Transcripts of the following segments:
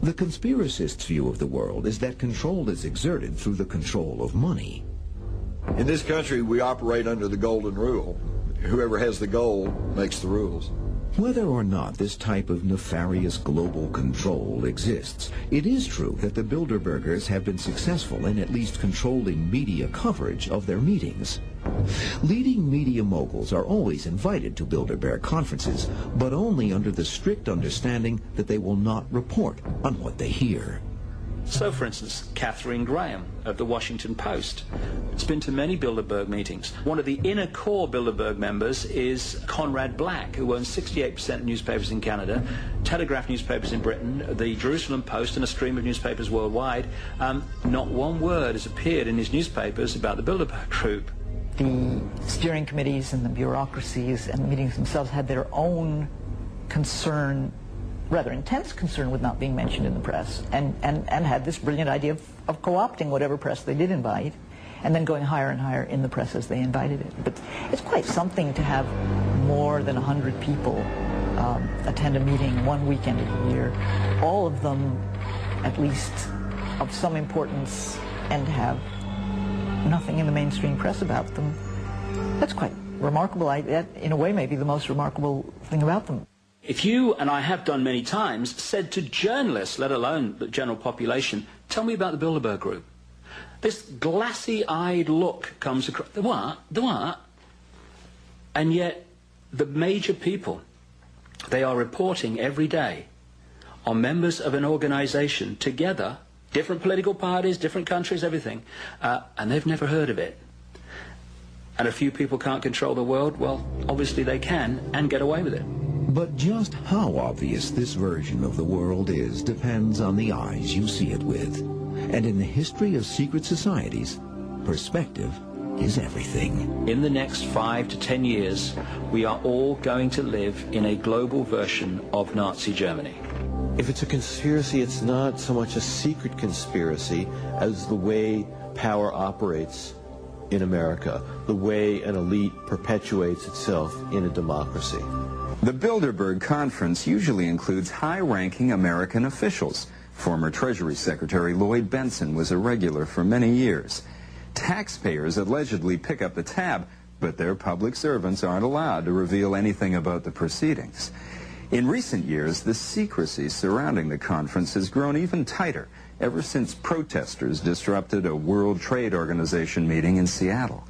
The conspiracist's view of the world is that control is exerted through the control of money. In this country, we operate under the golden rule. Whoever has the gold makes the rules. Whether or not this type of nefarious global control exists, it is true that the Bilderbergers have been successful in at least controlling media coverage of their meetings. Leading media moguls are always invited to Bilderberg conferences, but only under the strict understanding that they will not report on what they hear. So, for instance, Katharine Graham of the Washington Post has been to many Bilderberg meetings. One of the inner core Bilderberg members is Conrad Black, who owns 68% of newspapers in Canada, Telegraph newspapers in Britain, the Jerusalem Post, and a stream of newspapers worldwide. Not one word has appeared in his newspapers about the Bilderberg group. The steering committees and the bureaucracies and the meetings themselves had their own concern, rather intense concern, with not being mentioned in the press, and had this brilliant idea of co-opting whatever press they did invite, and then going higher and higher in the press as they invited it. But it's quite something to have more than 100 people attend a meeting one weekend of the year, all of them at least of some importance, and have nothing in the mainstream press about them. That's quite remarkable. That, in a way, may be the most remarkable thing about them. If you, and I have done many times, said to journalists, let alone the general population, tell me about the Bilderberg group, this glassy-eyed look comes across. The what? The what? And yet, the major people, they are reporting every day on members of an organization together, different political parties, different countries, everything, and they've never heard of it. And a few people can't control the world. Well, obviously they can, and get away with it. But just how obvious this version of the world is depends on the eyes you see it with. And in the history of secret societies, perspective is everything. In the next 5 to 10 years, we are all going to live in a global version of Nazi Germany. If it's a conspiracy, it's not so much a secret conspiracy as the way power operates in America, the way an elite perpetuates itself in a democracy. The Bilderberg Conference usually includes high-ranking American officials. Former Treasury Secretary Lloyd Bentsen was a regular for many years. Taxpayers allegedly pick up the tab, but their public servants aren't allowed to reveal anything about the proceedings. In recent years, the secrecy surrounding the conference has grown even tighter ever since protesters disrupted a World Trade Organization meeting in Seattle.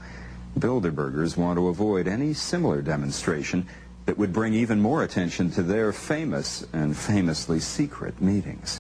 Bilderbergers want to avoid any similar demonstration that would bring even more attention to their famous and famously secret meetings.